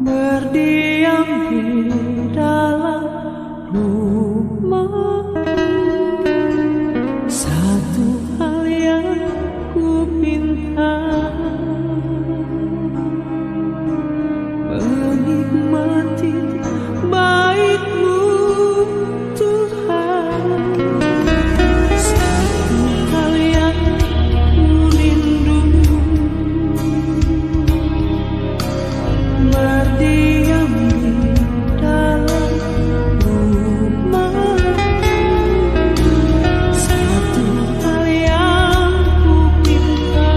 berdiam di dalam rumah. Satu hal yang ku pinta, menikmati baik-Mu Tuhan. Satu hal yang ku rindu, berdiam di dalam rumah. Satu hal yang ku pinta,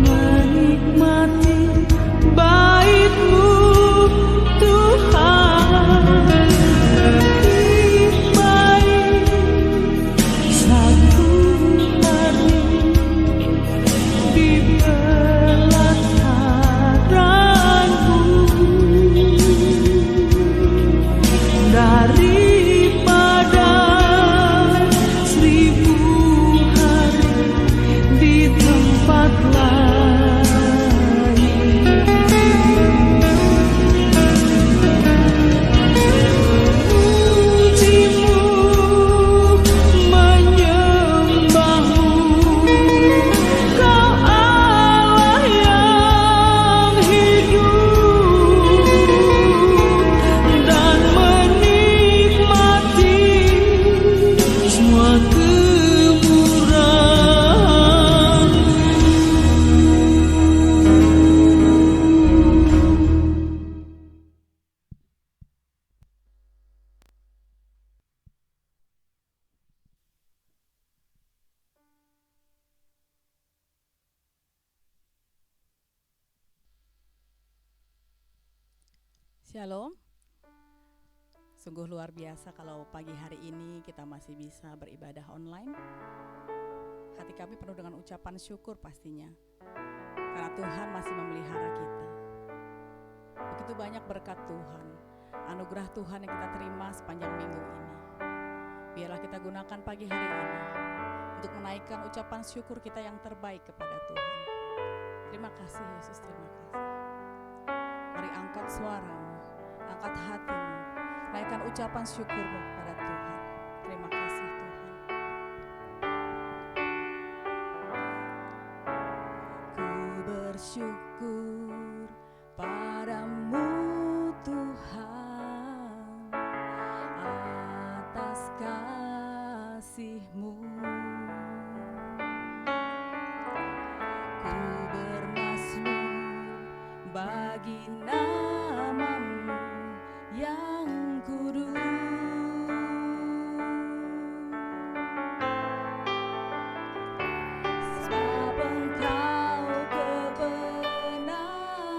menikmati baik-Mu Tuhan. Lebih baik satu hari di pelataranmu daripada 1000 hari di tempat lain. Memuji-Mu, menyembah-Mu, Kau Allah yang hidup, dan menikmati semua Shalom. Sungguh luar biasa kalau pagi hari ini kita masih bisa beribadah online. Hati kami penuh dengan ucapan syukur pastinya, karena Tuhan masih memelihara kita. Begitu banyak berkat Tuhan, anugerah Tuhan yang kita terima sepanjang minggu ini. Biarlah kita gunakan pagi hari ini untuk menaikkan ucapan syukur kita yang terbaik kepada Tuhan. Terima kasih Yesus, terima kasih. Mari angkat suaramu, angkat hatimu, naikkan ucapan syukurmu kepada Tuhan. Terima kasih Tuhan. Ku bersyukur padamu Tuhan atas kasih-Mu. Ku bermasmur bagi nama-Mu yang kudus. Sebab Engkau kebenaran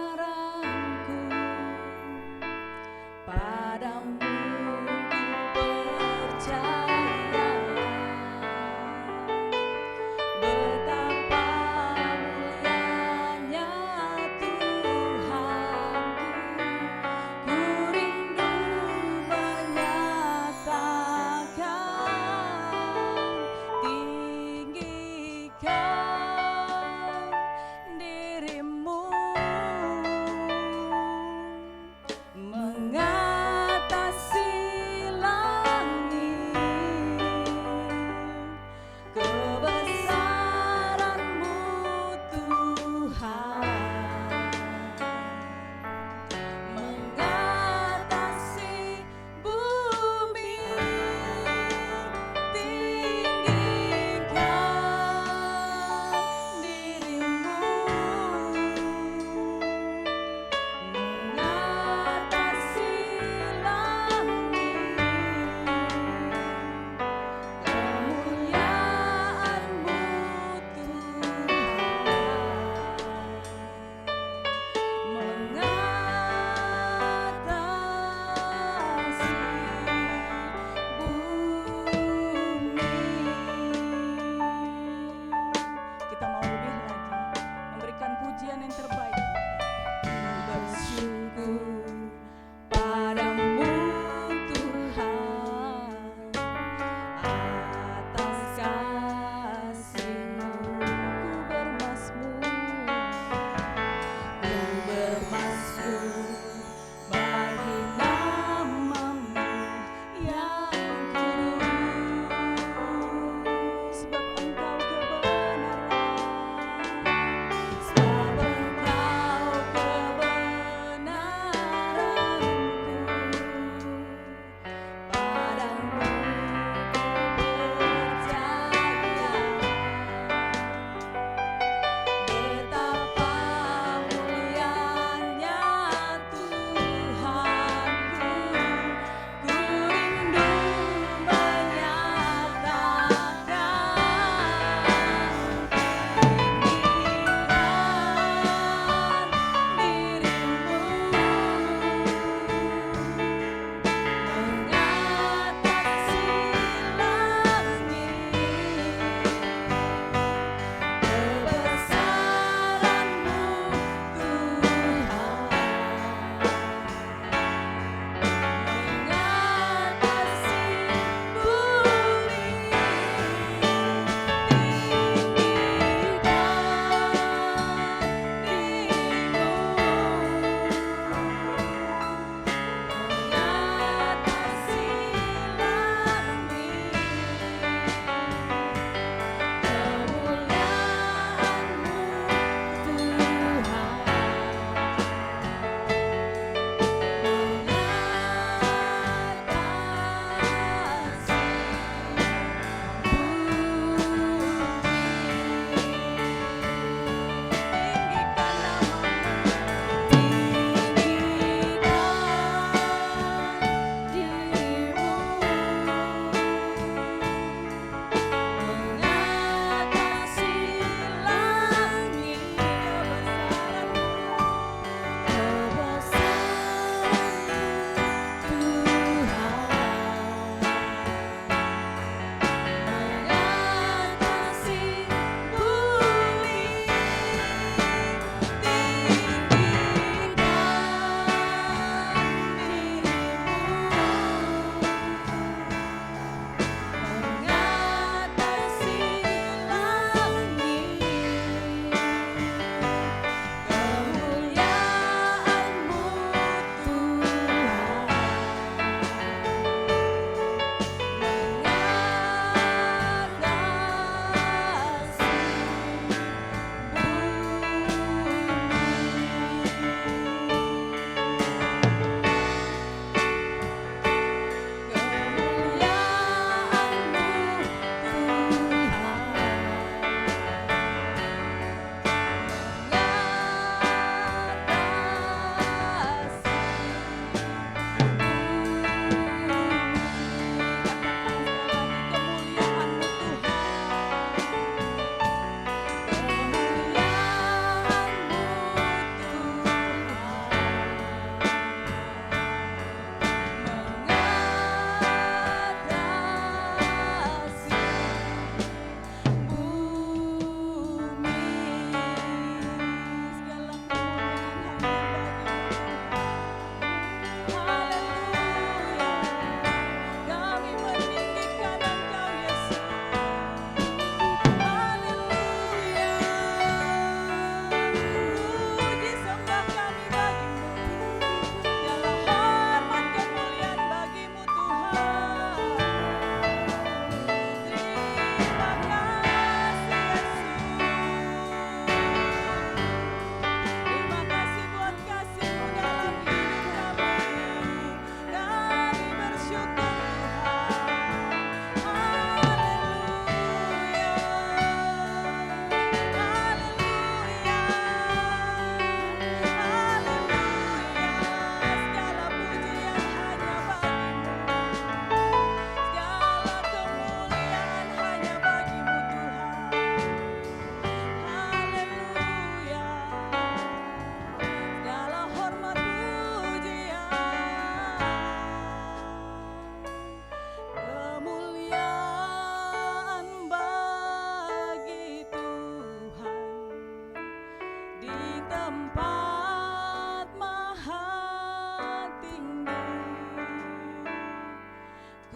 tempat maha tinggi,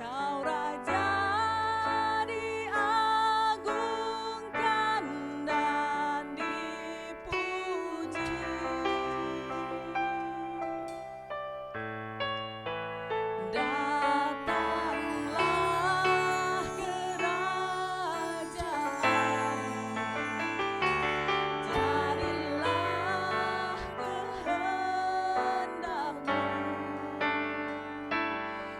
Kau Raja diagungkan dan dipuji. Datanglah kerajaan, jadilah kehendak-Mu.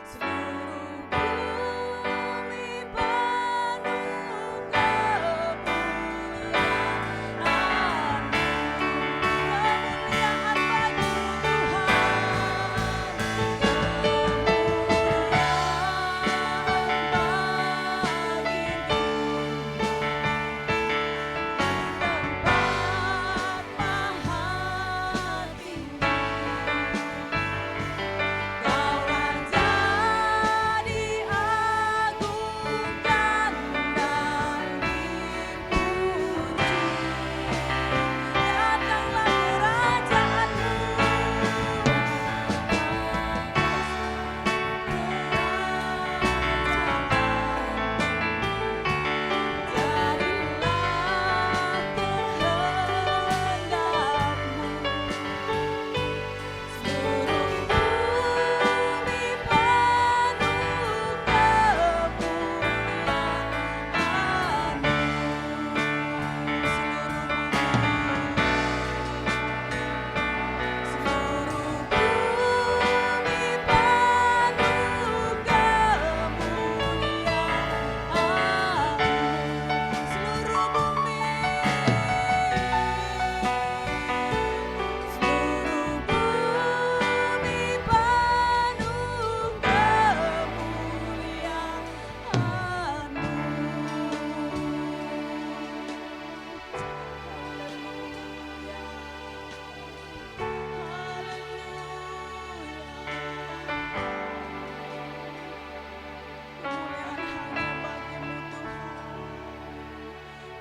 Seluruh bumi penuh kemuliaan-Mu.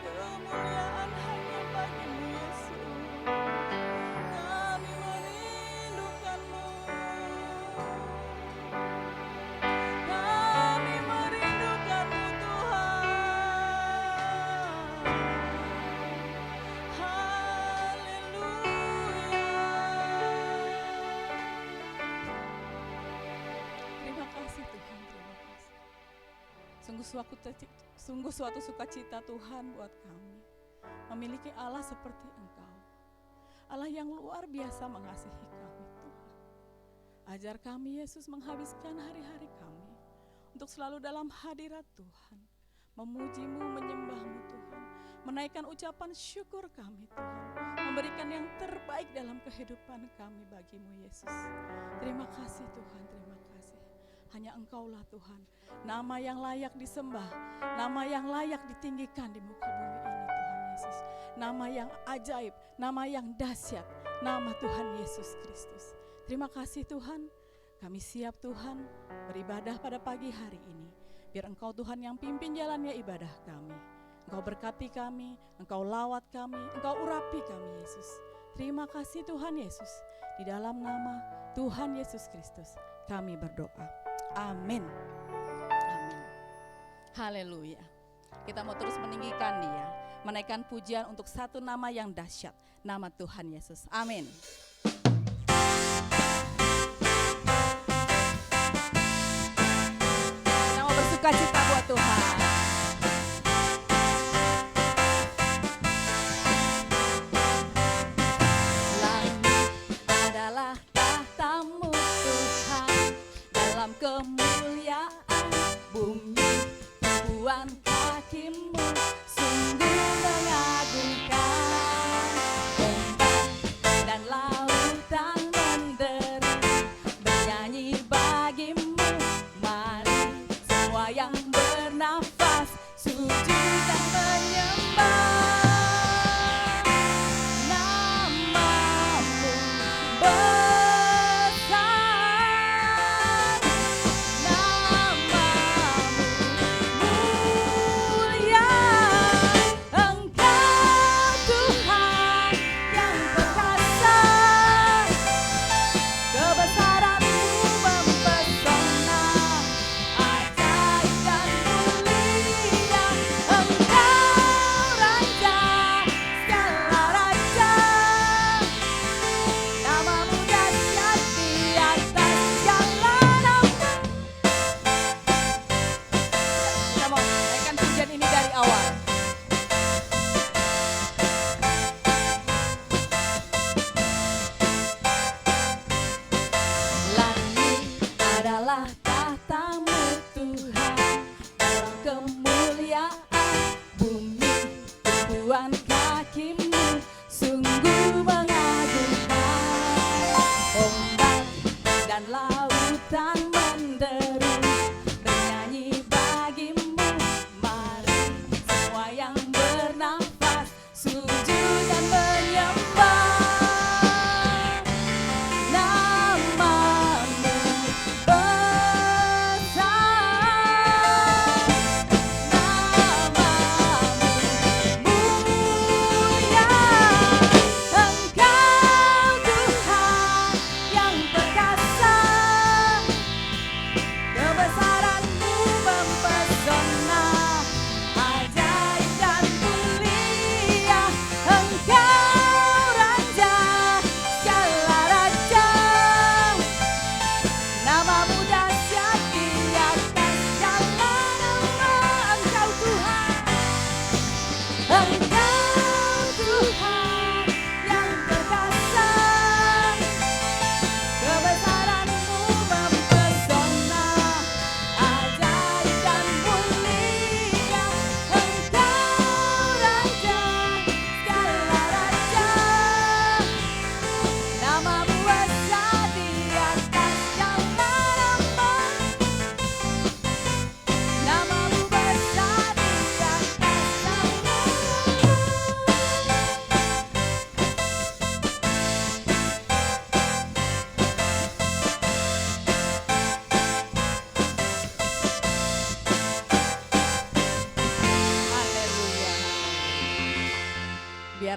Kemuliaan bagi-Mu Sungguh suatu sukacita Tuhan buat kami memiliki Allah seperti Engkau, Allah yang luar biasa mengasihi kami Tuhan. Ajar kami Yesus menghabiskan hari-hari kami untuk selalu dalam hadirat Tuhan, memuji-Mu, menyembah-Mu Tuhan, menaikkan ucapan syukur kami Tuhan, memberikan yang terbaik dalam kehidupan kami bagi-Mu Yesus. Terima kasih Tuhan, terima kasih. Hanya Engkaulah Tuhan, nama yang layak disembah, nama yang layak ditinggikan di muka bumi ini Tuhan Yesus. Nama yang ajaib, nama yang dahsyat, nama Tuhan Yesus Kristus. Terima kasih Tuhan, kami siap Tuhan beribadah pada pagi hari ini. Biar Engkau Tuhan yang pimpin jalannya ibadah kami. Engkau berkati kami, Engkau lawat kami, Engkau urapi kami Yesus. Terima kasih Tuhan Yesus, di dalam nama Tuhan Yesus Kristus kami berdoa. Amin. Amin. Haleluya. Kita mau terus meninggikan Dia, menaikkan pujian untuk satu nama yang dahsyat, nama Tuhan Yesus. Amin. Kita mau bersukacita buat Tuhan. Langit adalah tahta-Mu Tuhan, dalam kemuliaan bumi tumpuan kaki-Mu sungguh mengagumkan. Ombak dan laut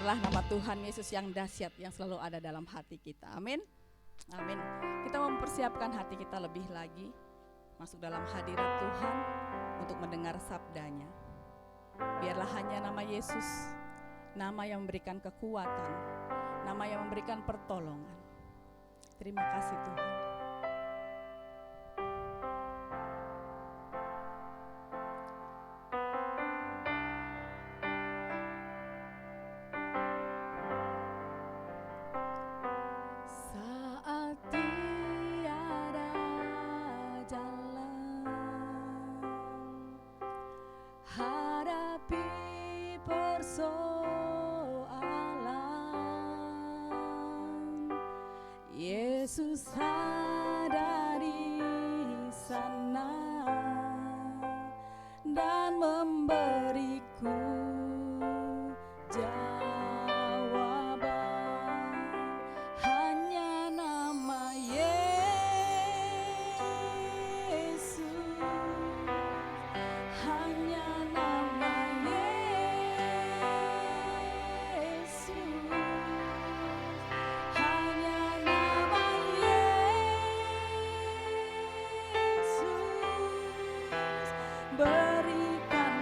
Biarlah nama Tuhan Yesus yang dahsyat yang selalu ada dalam hati kita. Amin. Amin. Kita mempersiapkan hati kita lebih lagi masuk dalam hadirat Tuhan untuk mendengar sabdanya. Biarlah hanya nama Yesus, nama yang memberikan kekuatan, nama yang memberikan pertolongan. Terima kasih Tuhan. Saat tiada jalan, hadapi persoalan, Yesus ada di sana dan memberiku jawaban. Hanya nama Yesus, hanya nama Yesus, hanya nama Yesus berikan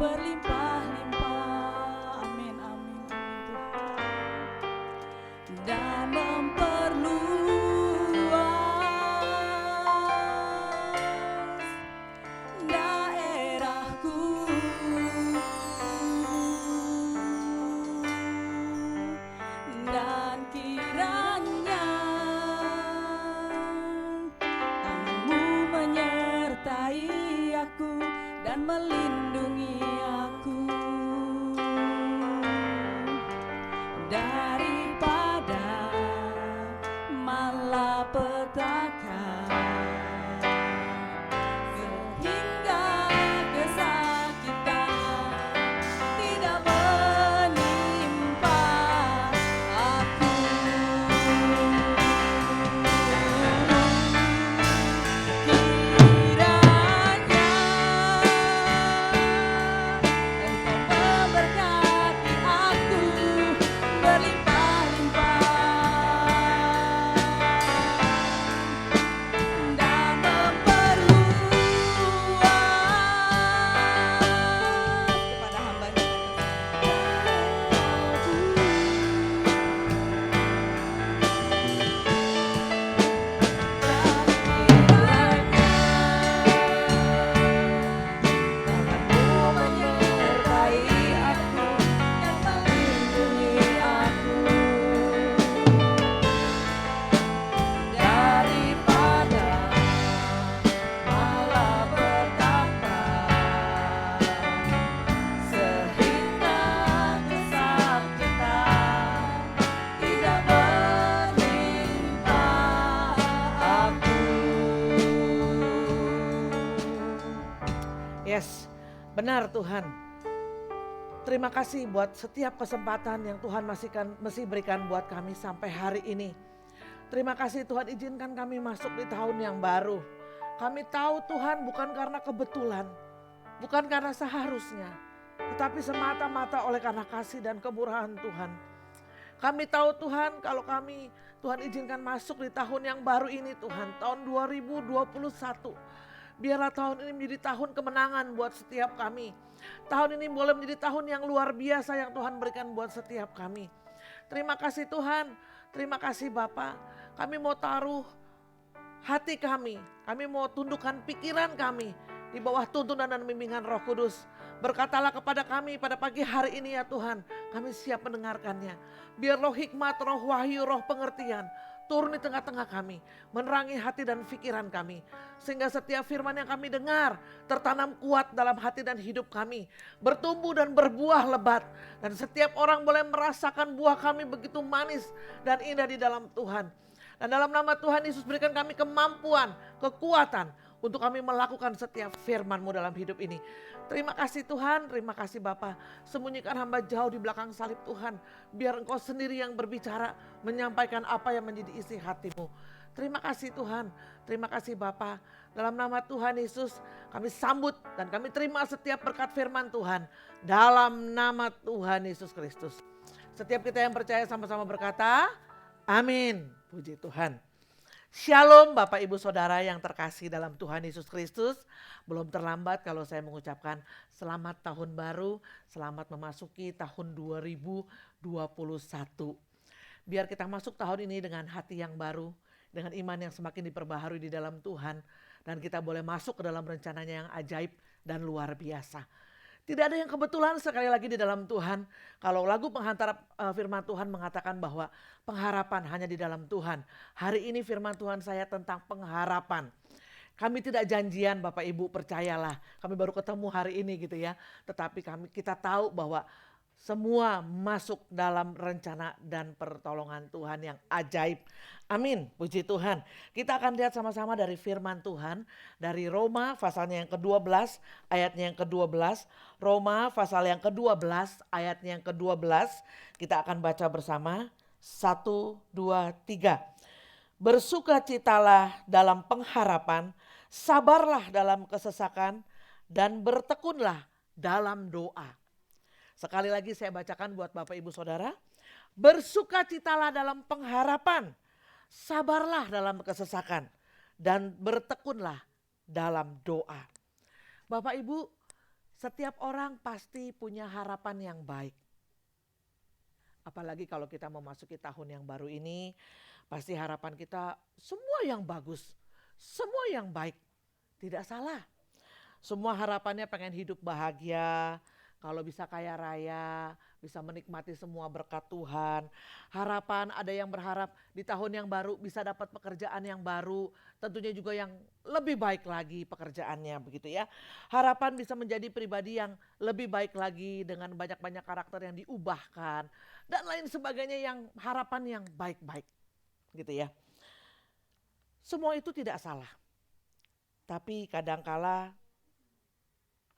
berlimpah-limpah. Amin, amin, amin Tuhan. Dan memperluas daerahku, dan kiranya tanganmu menyertai aku dan melindungi aku daripada malapetaka, sehingga kesakitan tidak menimpa aku. Kiranya Engkau memberkati aku berlimpah-limpah dan memperluas kepada hamba-Nya Tanganmu menyertai aku dan melindungi aku daripada malapetaka, sehingga kesakitan tidak menimpa aku. Yes, benar Tuhan. Terima kasih buat setiap kesempatan yang Tuhan masih berikan buat kami sampai hari ini. Terima kasih Tuhan, izinkan kami masuk di tahun yang baru. Kami tahu Tuhan bukan karena kebetulan, bukan karena seharusnya, tetapi semata-mata oleh karena kasih dan kemurahan Tuhan. Kami tahu Tuhan, kalau kami Tuhan izinkan masuk di tahun yang baru ini Tuhan, tahun 2021. Biarlah tahun ini menjadi tahun kemenangan buat setiap kami. Tahun ini boleh menjadi tahun yang luar biasa yang Tuhan berikan buat setiap kami. Terima kasih Tuhan, terima kasih Bapa. Kami mau taruh hati kami mau tundukkan pikiran kami di bawah tuntunan dan bimbingan Roh Kudus. Berkatalah kepada kami pada pagi hari ini ya Tuhan, kami siap mendengarkannya. Biar roh hikmat, roh wahyu, roh pengertian turun di tengah-tengah kami, menerangi hati dan pikiran kami. Sehingga setiap firman yang kami dengar tertanam kuat dalam hati dan hidup kami, bertumbuh dan berbuah lebat. Dan setiap orang boleh merasakan buah kami begitu manis dan indah di dalam Tuhan. Dan dalam nama Tuhan Yesus berikan kami kemampuan, kekuatan untuk kami melakukan setiap firman-Mu dalam hidup ini. Terima kasih Tuhan, terima kasih Bapa. Sembunyikan hamba jauh di belakang salib Tuhan. Biar Engkau sendiri yang berbicara, menyampaikan apa yang menjadi isi hati-Mu. Terima kasih Tuhan, terima kasih Bapa. Dalam nama Tuhan Yesus kami sambut dan kami terima setiap berkat firman Tuhan. Dalam nama Tuhan Yesus Kristus. Setiap kita yang percaya sama-sama berkata, amin. Puji Tuhan. Shalom Bapak Ibu Saudara yang terkasih dalam Tuhan Yesus Kristus. Belum terlambat kalau saya mengucapkan selamat tahun baru, selamat memasuki tahun 2021. Biar kita masuk tahun ini dengan hati yang baru, dengan iman yang semakin diperbaharui di dalam Tuhan. Dan kita boleh masuk ke dalam rencananya yang ajaib dan luar biasa. Tidak ada yang kebetulan sekali lagi di dalam Tuhan. Kalau lagu penghantar firman Tuhan mengatakan bahwa pengharapan hanya di dalam Tuhan. Hari ini firman Tuhan saya tentang pengharapan. Kami tidak janjian Bapak Ibu, percayalah. Kami baru ketemu hari ini gitu ya. Tetapi kita tahu bahwa semua masuk dalam rencana dan pertolongan Tuhan yang ajaib. Amin, puji Tuhan. Kita akan lihat sama-sama dari firman Tuhan. Dari Roma pasalnya yang ke-12 ayatnya yang ke-12. Roma pasal yang ke-12 ayatnya yang ke-12. Kita akan baca bersama. 1, 2, 3. Bersukacitalah dalam pengharapan, sabarlah dalam kesesakan, dan bertekunlah dalam doa. Sekali lagi saya bacakan buat Bapak Ibu Saudara. Bersukacitalah dalam pengharapan, sabarlah dalam kesesakan, dan bertekunlah dalam doa. Bapak Ibu, Setiap orang pasti punya harapan yang baik. Apalagi kalau kita memasuki tahun yang baru ini, pasti harapan kita semua yang bagus, semua yang baik. Tidak salah. Semua harapannya pengen hidup bahagia, kalau bisa kaya raya, bisa menikmati semua berkat Tuhan. Harapan ada yang berharap di tahun yang baru bisa dapat pekerjaan yang baru, tentunya juga yang lebih baik lagi pekerjaannya begitu ya. Harapan bisa menjadi pribadi yang lebih baik lagi dengan banyak-banyak karakter yang diubahkan dan lain sebagainya, yang harapan yang baik-baik gitu ya. Semua itu tidak salah. Tapi kadangkala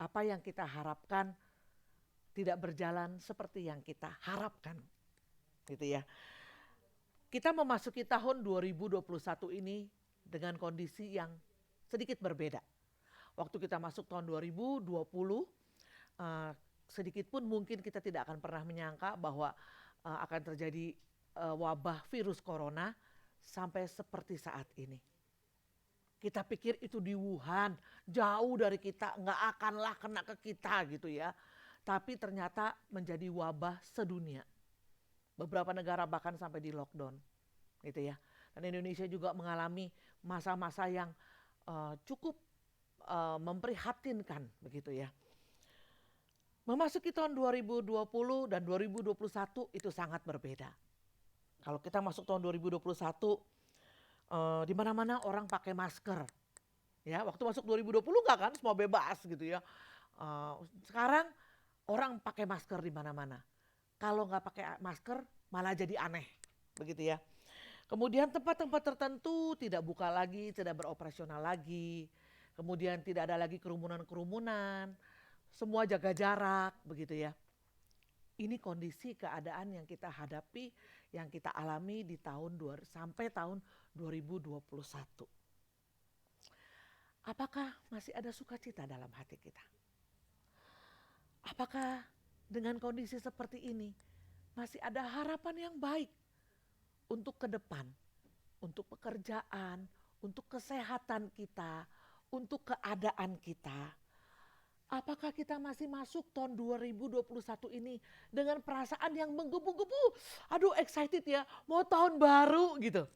apa yang kita harapkan tidak berjalan seperti yang kita harapkan. Gitu ya. Kita memasuki tahun 2021 ini dengan kondisi yang sedikit berbeda. Waktu kita masuk tahun 2020, sedikit pun mungkin kita tidak akan pernah menyangka bahwa akan terjadi wabah virus corona sampai seperti saat ini. Kita pikir itu di Wuhan, jauh dari kita, nggak akanlah kena ke kita gitu ya. Tapi ternyata menjadi wabah sedunia. Beberapa negara bahkan sampai di lockdown gitu ya. Dan Indonesia juga mengalami masa-masa yang cukup memprihatinkan begitu ya. Memasuki tahun 2020 dan 2021 itu sangat berbeda. Kalau kita masuk tahun 2021, di mana-mana orang pakai masker. Ya, waktu masuk 2020 enggak kan, semua bebas gitu ya. Sekarang orang pakai masker di mana-mana. Kalau nggak pakai masker malah jadi aneh, begitu ya. Kemudian tempat-tempat tertentu tidak buka lagi, tidak beroperasional lagi. Kemudian tidak ada lagi kerumunan-kerumunan. Semua jaga jarak, begitu ya. Ini kondisi keadaan yang kita hadapi, yang kita alami di sampai tahun 2021. Apakah masih ada sukacita dalam hati kita? Apakah dengan kondisi seperti ini masih ada harapan yang baik untuk ke depan, untuk pekerjaan, untuk kesehatan kita, untuk keadaan kita? Apakah kita masih masuk tahun 2021 ini dengan perasaan yang menggebu-gebu? Aduh, excited ya, mau tahun baru gitu.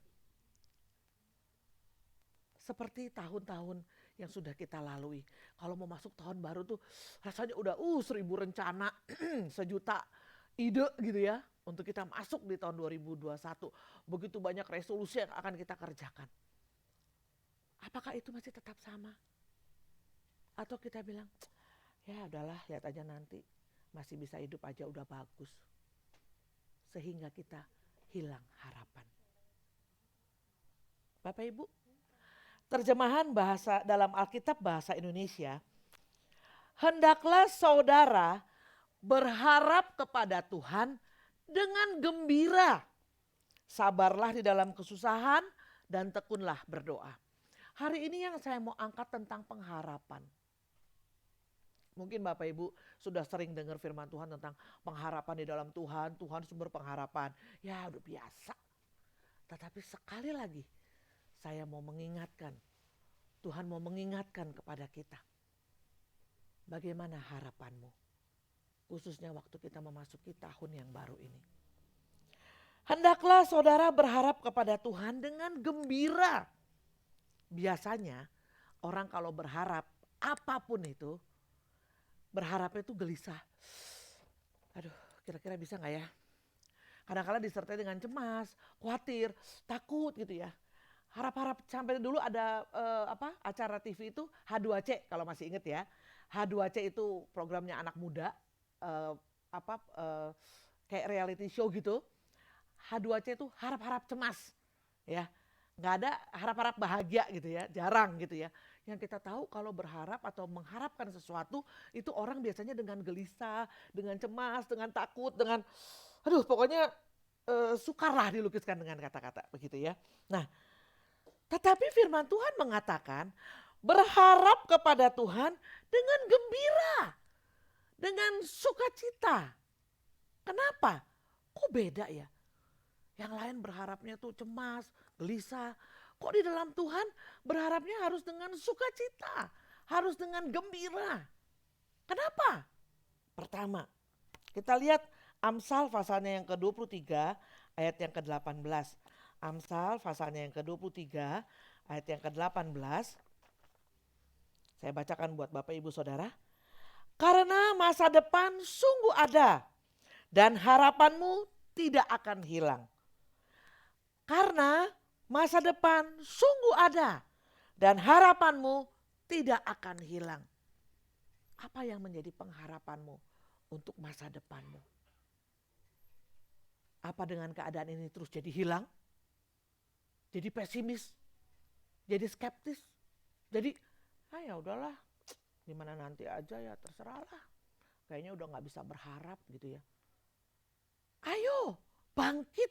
Seperti tahun-tahun yang sudah kita lalui. Kalau mau masuk tahun baru tuh rasanya udah 1000 rencana, 1.000.000 ide gitu ya. Untuk kita masuk di tahun 2021. Begitu banyak resolusi yang akan kita kerjakan. Apakah itu masih tetap sama? Atau kita bilang, ya udahlah, lihat aja nanti, masih bisa hidup aja udah bagus. Sehingga kita hilang harapan. Bapak Ibu, terjemahan bahasa dalam Alkitab bahasa Indonesia, hendaklah saudara berharap kepada Tuhan dengan gembira. Sabarlah di dalam kesusahan dan tekunlah berdoa. Hari ini yang saya mau angkat tentang pengharapan. Mungkin Bapak Ibu sudah sering dengar firman Tuhan tentang pengharapan di dalam Tuhan, Tuhan sumber pengharapan. Ya udah biasa. Tetapi sekali lagi saya mau mengingatkan, Tuhan mau mengingatkan kepada kita. Bagaimana harapanmu? Khususnya waktu kita memasuki tahun yang baru ini. Hendaklah saudara berharap kepada Tuhan dengan gembira. Biasanya orang kalau berharap apapun itu, berharapnya itu gelisah. Aduh, kira-kira bisa gak ya? Kadang-kadang disertai dengan cemas, khawatir, takut gitu ya. Harap-harap sampai dulu ada acara TV itu H2C kalau masih inget ya. H2C itu programnya anak muda, kayak reality show gitu. H2C itu harap-harap cemas ya. Nggak ada harap-harap bahagia gitu ya, jarang gitu ya. Yang kita tahu kalau berharap atau mengharapkan sesuatu itu orang biasanya dengan gelisah, dengan cemas, dengan takut, dengan pokoknya sukarlah dilukiskan dengan kata-kata begitu ya. Nah, tetapi firman Tuhan mengatakan berharap kepada Tuhan dengan gembira, dengan sukacita. Kenapa? Kok beda ya? Yang lain berharapnya tuh cemas, gelisah. Kok di dalam Tuhan berharapnya harus dengan sukacita, harus dengan gembira. Kenapa? Pertama, kita lihat Amsal pasalnya yang ke-23 ayat yang ke-18. Amsal pasalnya yang ke-23 ayat yang ke-18. Saya bacakan buat Bapak Ibu Saudara. Karena masa depan sungguh ada dan harapanmu tidak akan hilang. Karena masa depan sungguh ada dan harapanmu tidak akan hilang. Apa yang menjadi pengharapanmu untuk masa depanmu? Apa dengan keadaan ini terus jadi hilang? Jadi pesimis? Jadi skeptis? Jadi ya udahlah, gimana nanti aja ya terserah lah. Kayaknya udah gak bisa berharap gitu ya. Ayo bangkit,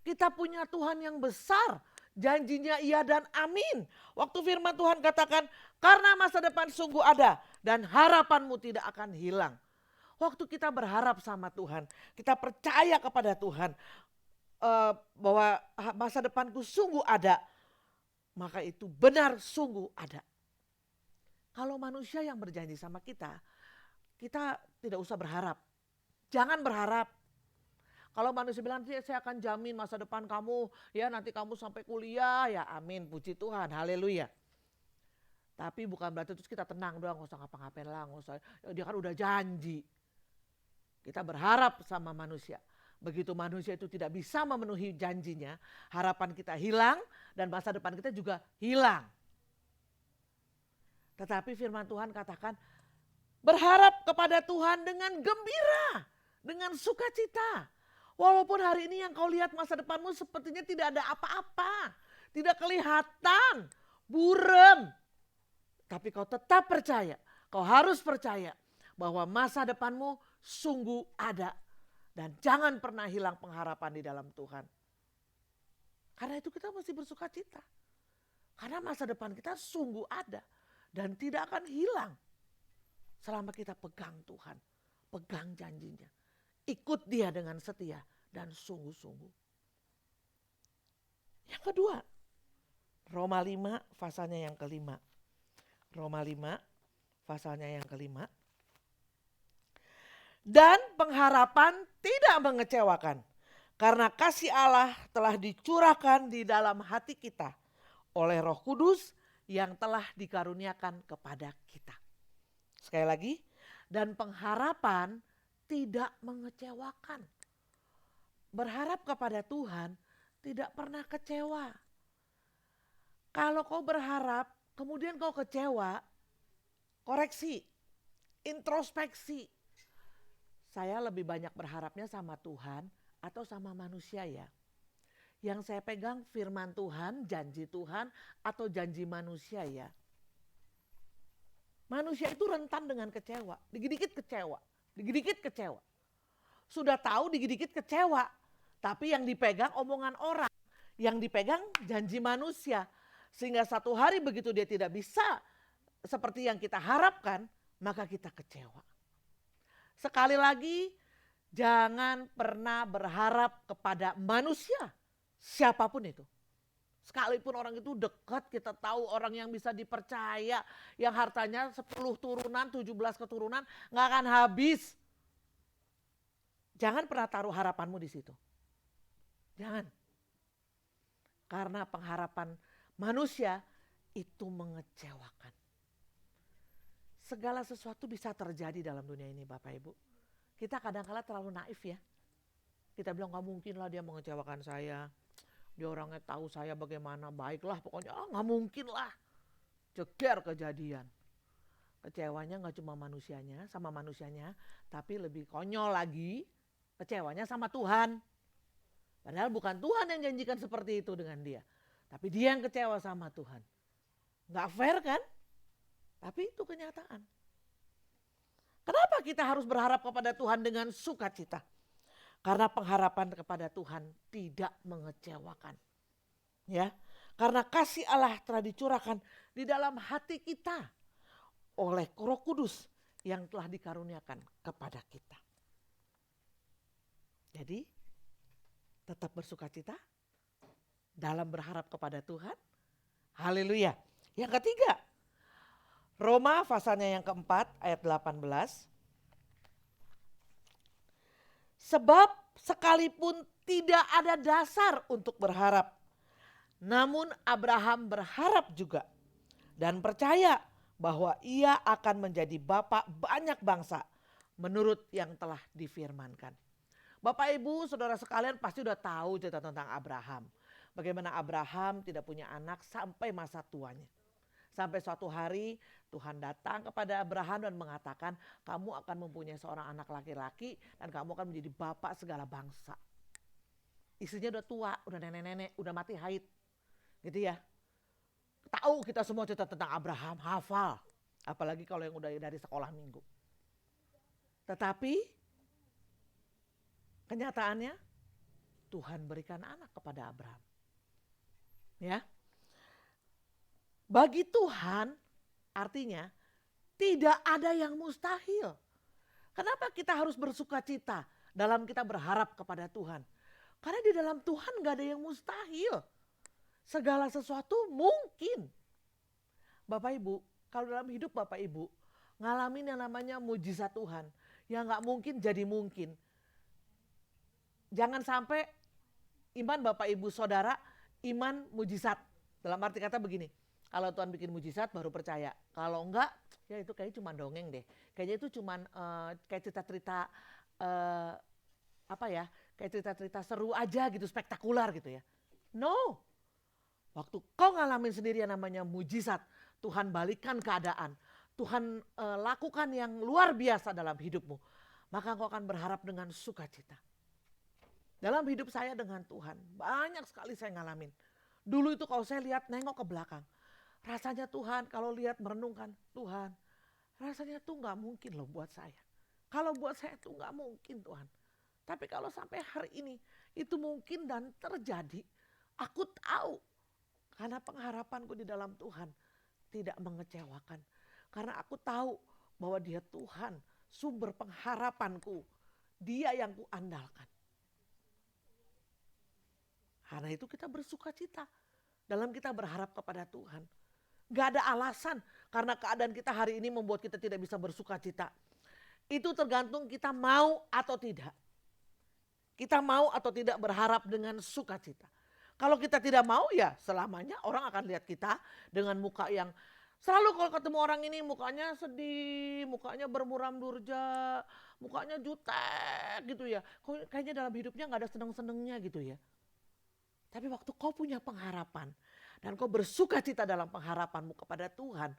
kita punya Tuhan yang besar. Janjinya iya dan amin. Waktu firman Tuhan katakan, karena masa depan sungguh ada dan harapanmu tidak akan hilang. Waktu kita berharap sama Tuhan, kita percaya kepada Tuhan bahwa masa depanku sungguh ada, maka itu benar sungguh ada. Kalau manusia yang berjanji sama kita, kita tidak usah berharap. Jangan berharap. Kalau manusia bilang saya akan jamin masa depan kamu, ya nanti kamu sampai kuliah, ya amin, puji Tuhan, haleluya. Tapi bukan berarti terus kita tenang doang, gak usah ngapa-ngapain lah, gak usah, dia kan udah janji. Kita berharap sama manusia. Begitu manusia itu tidak bisa memenuhi janjinya, harapan kita hilang dan masa depan kita juga hilang. Tetapi firman Tuhan katakan, berharap kepada Tuhan dengan gembira, dengan sukacita. Walaupun hari ini yang kau lihat masa depanmu sepertinya tidak ada apa-apa. Tidak kelihatan, buram. Tapi kau tetap percaya, kau harus percaya bahwa masa depanmu sungguh ada. Dan jangan pernah hilang pengharapan di dalam Tuhan. Karena itu kita mesti bersuka cita. Karena masa depan kita sungguh ada dan tidak akan hilang. Selama kita pegang Tuhan, pegang janjinya. Ikut dia dengan setia dan sungguh-sungguh. Yang kedua, Roma 5 pasalnya yang kelima. Roma 5 pasalnya yang kelima. Dan pengharapan tidak mengecewakan. Karena kasih Allah telah dicurahkan di dalam hati kita oleh Roh Kudus yang telah dikaruniakan kepada kita. Sekali lagi, dan pengharapan tidak mengecewakan. Berharap kepada Tuhan tidak pernah kecewa. Kalau kau berharap kemudian kau kecewa, koreksi, introspeksi. Saya lebih banyak berharapnya sama Tuhan atau sama manusia ya. Yang saya pegang firman Tuhan, janji Tuhan atau janji manusia ya. Manusia itu rentan dengan kecewa, dikit-dikit kecewa. Dikit-dikit kecewa. Sudah tahu dikit-dikit kecewa. Tapi yang dipegang omongan orang. Yang dipegang janji manusia. Sehingga satu hari begitu dia tidak bisa seperti yang kita harapkan. Maka kita kecewa. Sekali lagi, jangan pernah berharap kepada manusia. Siapapun itu. Sekalipun orang itu dekat, kita tahu orang yang bisa dipercaya, yang hartanya 10 turunan, 17 keturunan, gak akan habis. Jangan pernah taruh harapanmu di situ. Jangan. Karena pengharapan manusia itu mengecewakan. Segala sesuatu bisa terjadi dalam dunia ini Bapak Ibu. Kita kadang-kala terlalu naif ya. Kita bilang gak mungkin lah dia mengecewakan saya. Dia orangnya tahu saya bagaimana, baiklah pokoknya gak mungkin lah. Ceger kejadian. Kecewanya gak cuma manusianya, sama manusianya. Tapi lebih konyol lagi, kecewanya sama Tuhan. Padahal bukan Tuhan yang janjikan seperti itu dengan dia. Tapi dia yang kecewa sama Tuhan. Gak fair kan? Tapi itu kenyataan. Kenapa kita harus berharap kepada Tuhan dengan sukacita? Karena pengharapan kepada Tuhan tidak mengecewakan. Ya, karena kasih Allah telah dicurahkan di dalam hati kita oleh Roh Kudus yang telah dikaruniakan kepada kita. Jadi, tetap bersukacita dalam berharap kepada Tuhan. Haleluya. Yang ketiga, Roma pasalnya yang keempat ayat 18. Sebab sekalipun tidak ada dasar untuk berharap, namun Abraham berharap juga dan percaya bahwa ia akan menjadi bapa banyak bangsa menurut yang telah difirmankan. Bapak Ibu saudara sekalian pasti udah tahu cerita tentang Abraham. Bagaimana Abraham tidak punya anak sampai masa tuanya. Sampai suatu hari Tuhan datang kepada Abraham dan mengatakan, kamu akan mempunyai seorang anak laki-laki dan kamu akan menjadi bapak segala bangsa. Istrinya udah tua, udah nenek-nenek, udah mati haid. Gitu ya. Tahu kita semua cerita tentang Abraham, hafal. Apalagi kalau yang udah dari sekolah minggu. Tetapi kenyataannya Tuhan berikan anak kepada Abraham. Ya. Bagi Tuhan artinya tidak ada yang mustahil. Kenapa kita harus bersuka cita dalam kita berharap kepada Tuhan? Karena di dalam Tuhan gak ada yang mustahil. Segala sesuatu mungkin. Bapak Ibu, kalau dalam hidup Bapak Ibu ngalamin yang namanya mujizat Tuhan, yang gak mungkin jadi mungkin. Jangan sampai iman Bapak Ibu Saudara, iman mujizat. Dalam arti kata begini, kalau Tuhan bikin mujizat baru percaya. Kalau enggak, ya itu kayaknya cuma dongeng deh. Kayaknya itu cuma kayak cerita-cerita kayak cerita-cerita seru aja gitu, spektakuler gitu ya. No, waktu kau ngalamin sendiri yang namanya mujizat, Tuhan balikan keadaan, Tuhan lakukan yang luar biasa dalam hidupmu, maka kau akan berharap dengan sukacita. Dalam hidup saya dengan Tuhan, banyak sekali saya ngalamin. Dulu itu kalau saya lihat nengok ke belakang, rasanya Tuhan kalau lihat merenungkan, Tuhan rasanya tuh gak mungkin loh buat saya. Kalau buat saya tuh gak mungkin Tuhan. Tapi kalau sampai hari ini itu mungkin dan terjadi, aku tahu karena pengharapanku di dalam Tuhan tidak mengecewakan. Karena aku tahu bahwa Dia Tuhan, sumber pengharapanku, Dia yang kuandalkan. Karena itu kita bersuka cita dalam kita berharap kepada Tuhan. Gak ada alasan karena keadaan kita hari ini membuat kita tidak bisa bersuka cita. Itu tergantung kita mau atau tidak. Kita mau atau tidak berharap dengan sukacita. Kalau kita tidak mau ya selamanya orang akan lihat kita dengan muka yang selalu kalau ketemu orang ini mukanya sedih, mukanya bermuram durja, mukanya jutek gitu ya. Kayaknya dalam hidupnya gak ada seneng-senengnya gitu ya. Tapi waktu kau punya pengharapan dan kau bersuka cita dalam pengharapanmu kepada Tuhan,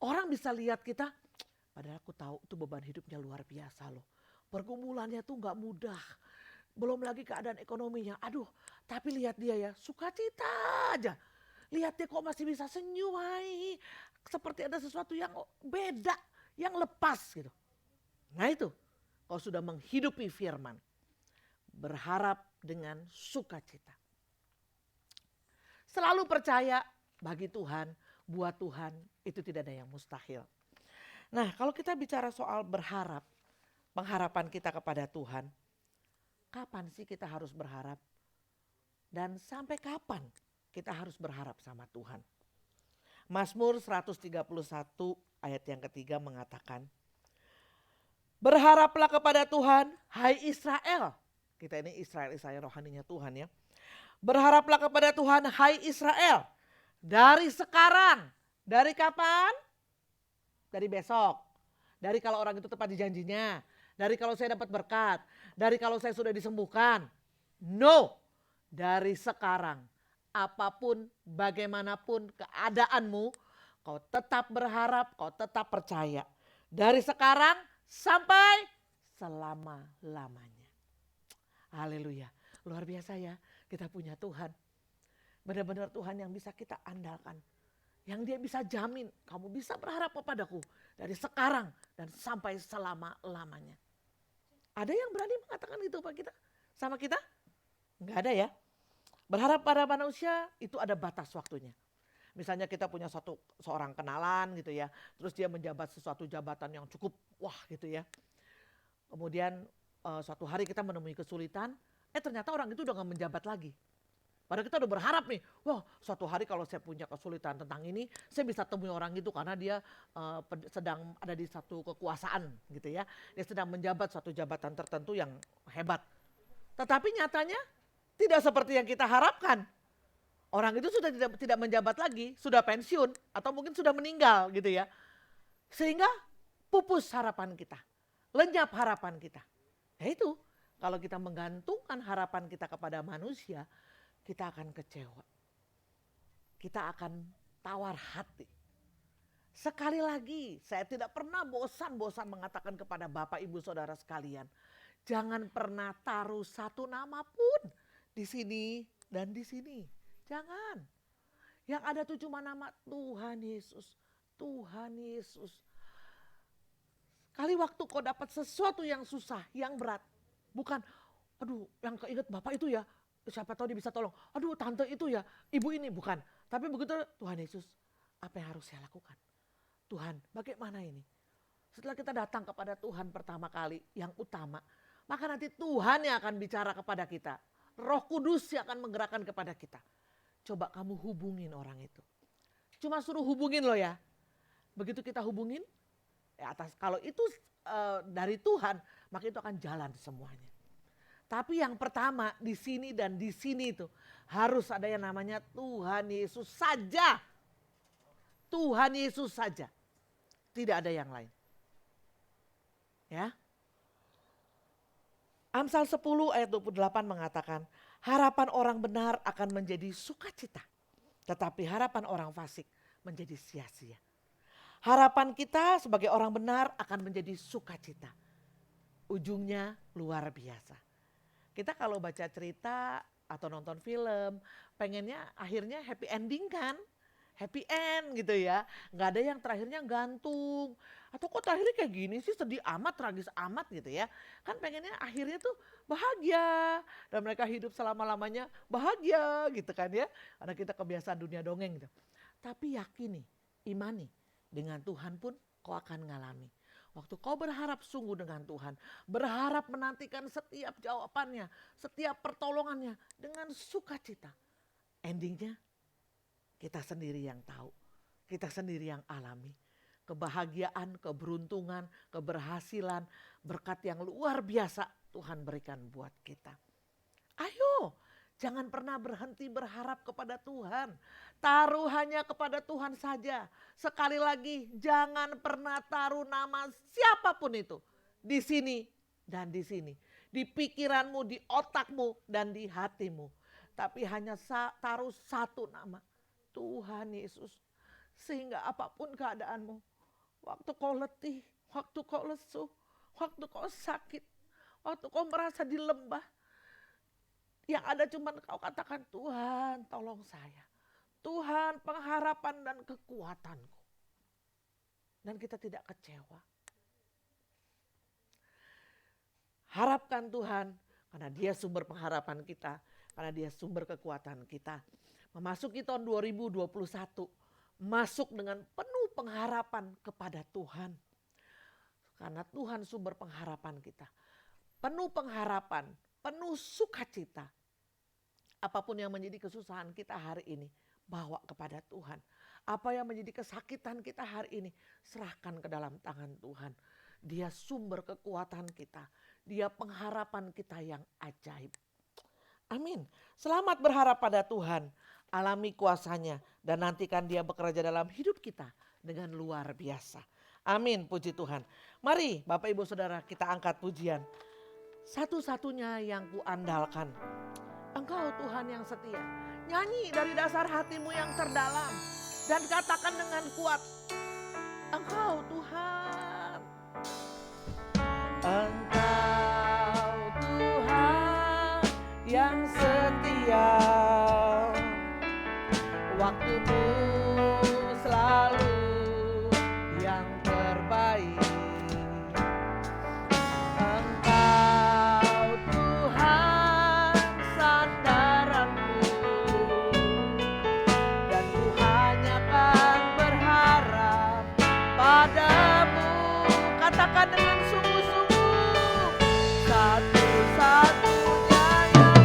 orang bisa lihat kita, padahal aku tahu itu beban hidupnya luar biasa loh. Pergumulannya tuh gak mudah. Belum lagi keadaan ekonominya. Aduh, tapi lihat dia ya, sukacita aja. Lihat dia kok masih bisa senyum, hai. Seperti ada sesuatu yang beda, yang lepas gitu. Nah itu, kau sudah menghidupi firman. Berharap dengan sukacita. Selalu percaya bagi Tuhan, buat Tuhan itu tidak ada yang mustahil. Nah kalau kita bicara soal berharap, pengharapan kita kepada Tuhan, kapan sih kita harus berharap? Dan sampai kapan kita harus berharap sama Tuhan? Mazmur 131 ayat yang ketiga mengatakan, berharaplah kepada Tuhan, hai Israel. Kita ini Israel rohaninya Tuhan ya. Berharaplah kepada Tuhan, hai Israel. Dari sekarang, dari kapan? Dari besok. Dari kalau orang itu tepat di janjinya. Dari kalau saya dapat berkat. Dari kalau saya sudah disembuhkan. No, dari sekarang. Apapun, bagaimanapun keadaanmu, kau tetap berharap, kau tetap percaya. Dari sekarang sampai selama-lamanya. Haleluya, luar biasa ya. Kita punya Tuhan, benar-benar Tuhan yang bisa kita andalkan. Yang Dia bisa jamin, kamu bisa berharap kepadaku dari sekarang dan sampai selama-lamanya. Ada yang berani mengatakan itu Pak kita? Sama kita? Enggak ada ya. Berharap pada manusia itu ada batas waktunya. Misalnya kita punya seorang kenalan gitu ya. Terus dia menjabat sesuatu jabatan yang cukup wah gitu ya. Kemudian suatu hari kita menemui kesulitan. Ternyata orang itu udah gak menjabat lagi. Padahal kita udah berharap nih, wah suatu hari kalau saya punya kesulitan tentang ini, saya bisa temui orang itu karena dia sedang ada di satu kekuasaan gitu ya. Dia sedang menjabat suatu jabatan tertentu yang hebat. Tetapi nyatanya tidak seperti yang kita harapkan. Orang itu sudah tidak menjabat lagi, sudah pensiun atau mungkin sudah meninggal gitu ya. Sehingga pupus harapan kita, lenyap harapan kita. Ya itu, kalau kita menggantungkan harapan kita kepada manusia, kita akan kecewa. Kita akan tawar hati. Sekali lagi, saya tidak pernah bosan-bosan mengatakan kepada Bapak Ibu Saudara sekalian, jangan pernah taruh satu nama pun di sini dan di sini. Jangan. Yang ada tuh cuma nama Tuhan Yesus. Tuhan Yesus. Kali waktu kau dapat sesuatu yang susah, yang berat. Bukan, aduh yang keinget Bapak itu ya, siapa tahu dia bisa tolong. Aduh tante itu ya, ibu ini, bukan. Tapi begitu, Tuhan Yesus, apa yang harus saya lakukan? Tuhan, bagaimana ini? Setelah kita datang kepada Tuhan pertama kali, yang utama, maka nanti Tuhan yang akan bicara kepada kita. Roh Kudus yang akan menggerakkan kepada kita. Coba kamu hubungin orang itu. Cuma suruh hubungin loh ya. Begitu kita hubungin, kalau itu dari Tuhan, maka itu akan jalan semuanya. Tapi yang pertama di sini dan di sini itu harus ada yang namanya Tuhan Yesus saja. Tuhan Yesus saja. Tidak ada yang lain. Ya. Amsal 10 ayat 28 mengatakan, harapan orang benar akan menjadi sukacita, tetapi harapan orang fasik menjadi sia-sia. Harapan kita sebagai orang benar akan menjadi sukacita. Ujungnya luar biasa. Kita kalau baca cerita atau nonton film, pengennya akhirnya happy ending kan? Happy end gitu ya. Gak ada yang terakhirnya gantung. Atau kok terakhirnya kayak gini sih, sedih amat, tragis amat gitu ya. Kan pengennya akhirnya tuh bahagia. Dan mereka hidup selama-lamanya bahagia gitu kan ya. Karena kita kebiasaan dunia dongeng gitu. Tapi yakini, imani, dengan Tuhan pun kau akan ngalami. Waktu kau berharap sungguh dengan Tuhan, berharap menantikan setiap jawabannya, setiap pertolongannya dengan sukacita. Endingnya kita sendiri yang tahu, kita sendiri yang alami. Kebahagiaan, keberuntungan, keberhasilan, berkat yang luar biasa Tuhan berikan buat kita. Ayo, jangan pernah berhenti berharap kepada Tuhan. Taruh hanya kepada Tuhan saja. Sekali lagi, jangan pernah taruh nama siapapun itu. Di sini dan di sini. Di pikiranmu, di otakmu, dan di hatimu. Tapi hanya taruh satu nama. Tuhan Yesus. Sehingga apapun keadaanmu. Waktu kau letih, waktu kau lesu, waktu kau sakit, waktu kau merasa di lembah. Yang ada cuma kau katakan, Tuhan tolong saya. Tuhan pengharapan dan kekuatanku. Dan kita tidak kecewa. Harapkan Tuhan karena Dia sumber pengharapan kita. Karena Dia sumber kekuatan kita. Memasuki tahun 2021. Masuk dengan penuh pengharapan kepada Tuhan. Karena Tuhan sumber pengharapan kita. Penuh pengharapan, penuh sukacita. Apapun yang menjadi kesusahan kita hari ini, bawa kepada Tuhan. Apa yang menjadi kesakitan kita hari ini, serahkan ke dalam tangan Tuhan. Dia sumber kekuatan kita. Dia pengharapan kita yang ajaib. Amin. Selamat berharap pada Tuhan. Alami kuasanya dan nantikan Dia bekerja dalam hidup kita dengan luar biasa. Amin, puji Tuhan. Mari Bapak Ibu Saudara kita angkat pujian. Satu-satunya yang kuandalkan. Engkau Tuhan yang setia. Nyanyi dari dasar hatimu yang terdalam. Dan katakan dengan kuat. Engkau Tuhan. Engkau Tuhan yang setia. Waktumu selalu yang terbaik. Engkau Tuhan sandaranku. Dan ku hanya kan berharap padamu. Katakan dengan sungguh-sungguh. Satu-satunya yang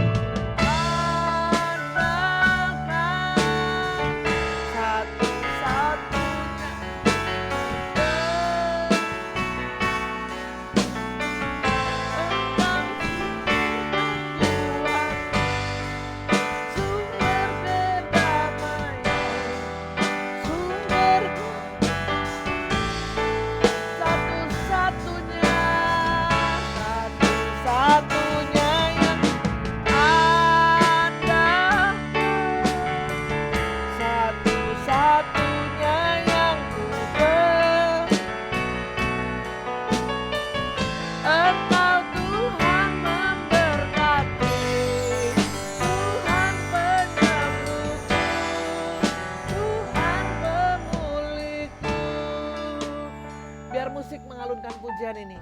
pujian ini.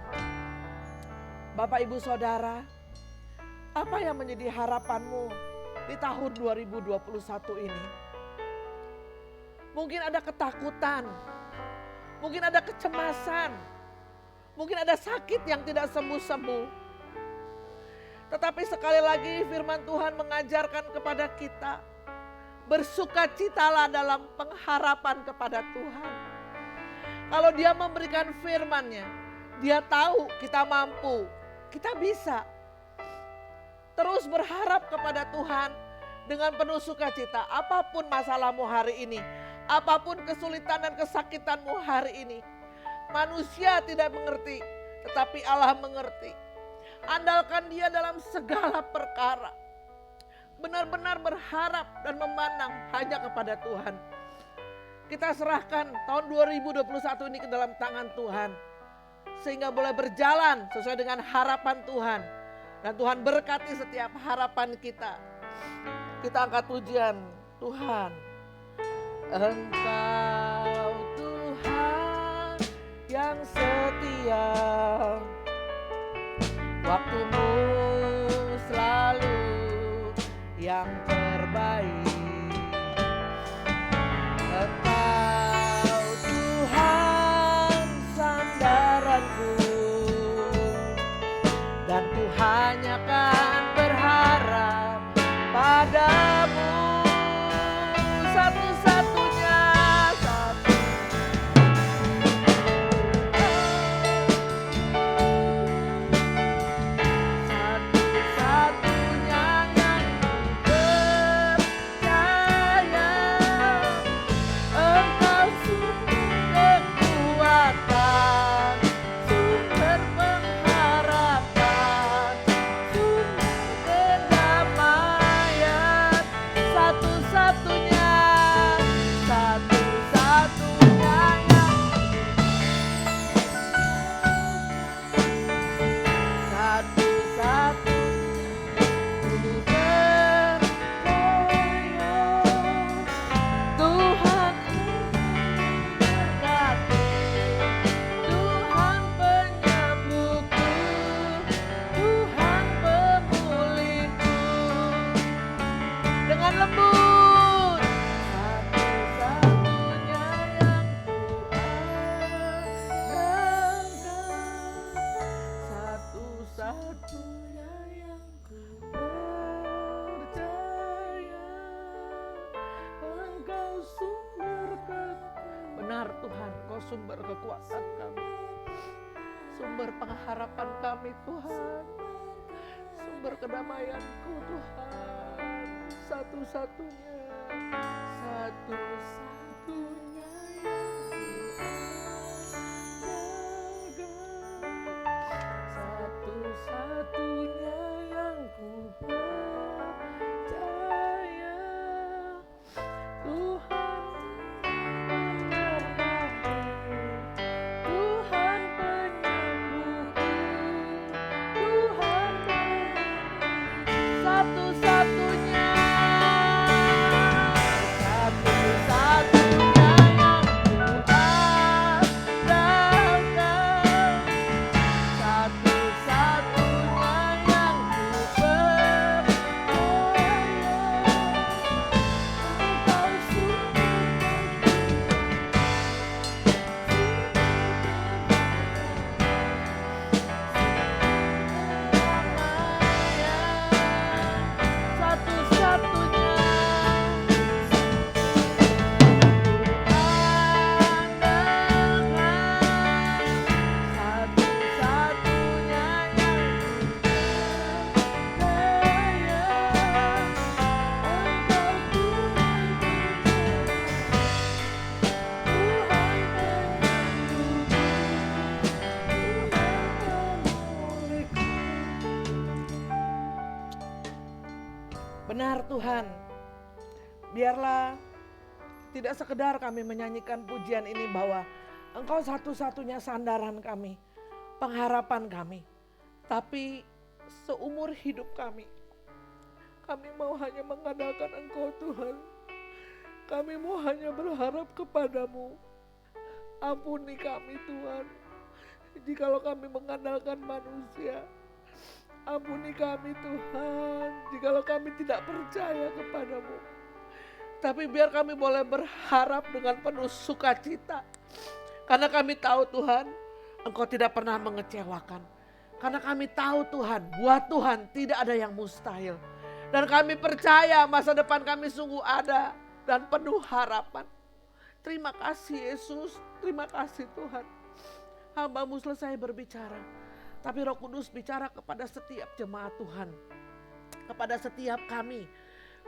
Bapak Ibu Saudara, apa yang menjadi harapanmu di tahun 2021 ini? Mungkin ada ketakutan, mungkin ada kecemasan, mungkin ada sakit yang tidak sembuh-sembuh. Tetapi sekali lagi firman Tuhan mengajarkan kepada kita, bersukacitalah dalam pengharapan kepada Tuhan. Kalau Dia memberikan firman-Nya, Dia tahu kita mampu, kita bisa. Terus berharap kepada Tuhan dengan penuh sukacita. Apapun masalahmu hari ini, apapun kesulitan dan kesakitanmu hari ini. Manusia tidak mengerti, tetapi Allah mengerti. Andalkan Dia dalam segala perkara. Benar-benar berharap dan memandang hanya kepada Tuhan. Kita serahkan tahun 2021 ini ke dalam tangan Tuhan. Sehingga boleh berjalan sesuai dengan harapan Tuhan. Dan Tuhan berkati setiap harapan kita. Kita angkat pujian. Tuhan, Engkau Tuhan yang setia. Waktumu selalu yang terbaik. Engkau Tuhan sandaranku, dan ku hanya kan berharap padamu. Satu-satunya, satu-satunya yang percaya. Engkau sumber kekuatan, sumber pengharapan, sumber kedamaian. Satu-satunya, satu-satunya yang Tuhan berkati, Tuhan penyembuhku, Tuhan pemulihku. Dengan lembut, satu-satunya yang satu-satunya yang ku percaya. Engkau sumber kekuatan. Benar Tuhan, Kau sumber kekuatan kami, sumber pengharapan kami Tuhan, sumber kedamaianku Tuhan. Satu-satunya, satu-satunya satu-satunya yang ku percaya. Tuhan memberkati, Tuhan penyembuhku, Tuhan satu-satunya, satu-satunya yang ku andalkan, satu-satunya yang ku percaya. Engkau sumber satu-satunya, satu-satunya yang percaya. Engkau Tuhan penyembuhku, benar Tuhan, biarlah tidak sekedar kami menyanyikan pujian ini bahwa Engkau satu-satunya sandaran kami, pengharapan kami, tapi seumur hidup kami mau hanya mengandalkan Engkau Tuhan. Kami mau hanya berharap kepadamu. Ampuni kami Tuhan, jikalau kami mengandalkan manusia. Ampuni kami Tuhan, jikalau kami tidak percaya kepadamu. Tapi biar kami boleh berharap dengan penuh sukacita. Karena kami tahu Tuhan, Engkau tidak pernah mengecewakan. Karena kami tahu Tuhan, buat Tuhan tidak ada yang mustahil. Dan kami percaya masa depan kami sungguh ada dan penuh harapan. Terima kasih Yesus, terima kasih Tuhan. Hamba-Mu selesai berbicara. Tapi Roh Kudus bicara kepada setiap jemaat Tuhan. Kepada setiap kami.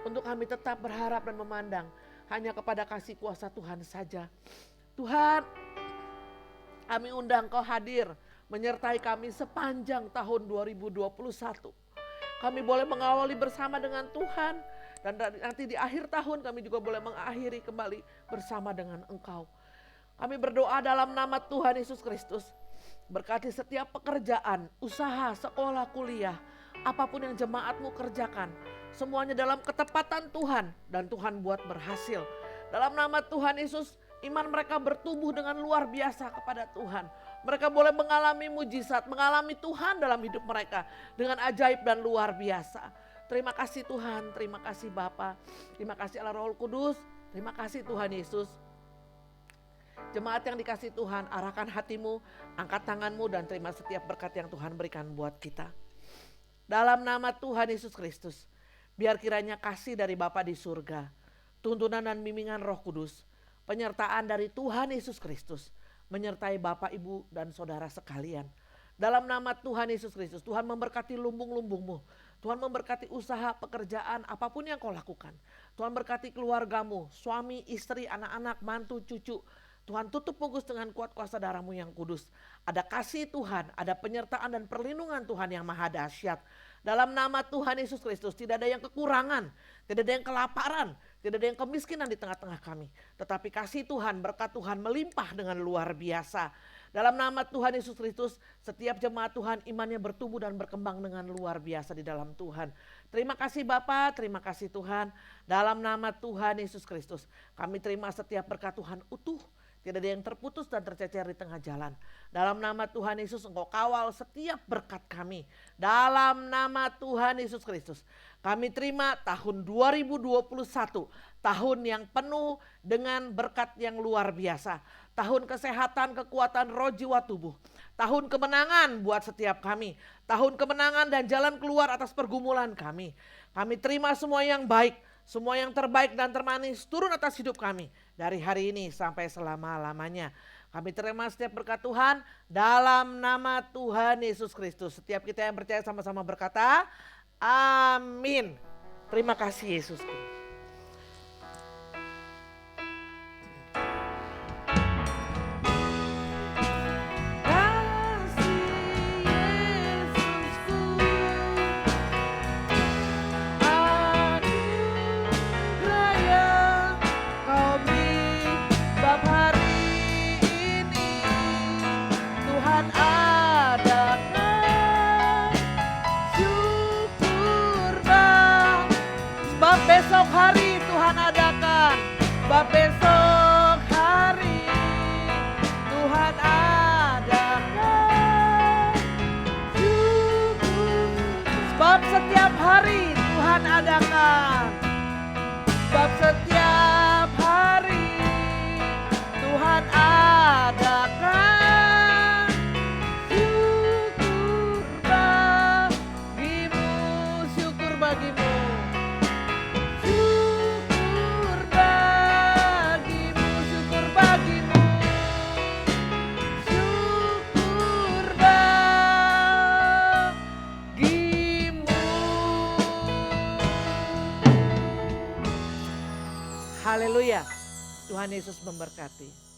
Untuk kami tetap berharap dan memandang hanya kepada kasih kuasa Tuhan saja. Tuhan, kami undang Kau hadir menyertai kami sepanjang tahun 2021. Kami boleh mengawali bersama dengan Tuhan. Dan nanti di akhir tahun kami juga boleh mengakhiri kembali bersama dengan Engkau. Kami berdoa dalam nama Tuhan Yesus Kristus. Berkati setiap pekerjaan, usaha, sekolah, kuliah, apapun yang jemaat-Mu kerjakan. Semuanya dalam ketepatan Tuhan dan Tuhan buat berhasil. Dalam nama Tuhan Yesus, iman mereka bertumbuh dengan luar biasa kepada Tuhan. Mereka boleh mengalami mujizat, mengalami Tuhan dalam hidup mereka dengan ajaib dan luar biasa. Terima kasih Tuhan, terima kasih Bapa, terima kasih Allah Roh Kudus, terima kasih Tuhan Yesus. Jemaat yang dikasih Tuhan, arahkan hatimu, angkat tanganmu dan terima setiap berkat yang Tuhan berikan buat kita. Dalam nama Tuhan Yesus Kristus, biar kiranya kasih dari Bapa di surga, tuntunan dan bimbingan Roh Kudus, penyertaan dari Tuhan Yesus Kristus, menyertai Bapak, Ibu, dan saudara sekalian. Dalam nama Tuhan Yesus Kristus, Tuhan memberkati lumbung-lumbungmu. Tuhan memberkati usaha, pekerjaan, apapun yang kau lakukan. Tuhan berkati keluargamu, suami, istri, anak-anak, mantu, cucu. Tuhan tutup bungkus dengan kuat kuasa darah-Mu yang kudus. Ada kasih Tuhan, ada penyertaan dan perlindungan Tuhan yang maha dahsyat. Dalam nama Tuhan Yesus Kristus tidak ada yang kekurangan, tidak ada yang kelaparan, tidak ada yang kemiskinan di tengah-tengah kami. Tetapi kasih Tuhan, berkat Tuhan melimpah dengan luar biasa. Dalam nama Tuhan Yesus Kristus, setiap jemaat Tuhan imannya bertumbuh dan berkembang dengan luar biasa di dalam Tuhan. Terima kasih Bapa, terima kasih Tuhan. Dalam nama Tuhan Yesus Kristus, kami terima setiap berkat Tuhan utuh. Tidak ada yang terputus dan tercecer di tengah jalan. Dalam nama Tuhan Yesus, Engkau kawal setiap berkat kami. Dalam nama Tuhan Yesus Kristus, kami terima tahun 2021. Tahun yang penuh dengan berkat yang luar biasa. Tahun kesehatan, kekuatan roh, jiwa, tubuh. Tahun kemenangan buat setiap kami. Tahun kemenangan dan jalan keluar atas pergumulan kami. Kami terima semua yang baik. Semua yang terbaik dan termanis turun atas hidup kami. Dari hari ini sampai selama-lamanya. Kami terima setiap berkat Tuhan dalam nama Tuhan Yesus Kristus. Setiap kita yang percaya sama-sama berkata, amin. Terima kasih Yesus. Besok hari Tuhan adakan, besok hari Tuhan adakan, sebab setiap hari Tuhan adakan, sebab setiap hari Tuhan adakan, syukur bagimu. Haleluya. Tuhan Yesus memberkati.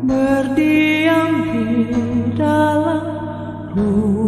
berdiam di dalam rumah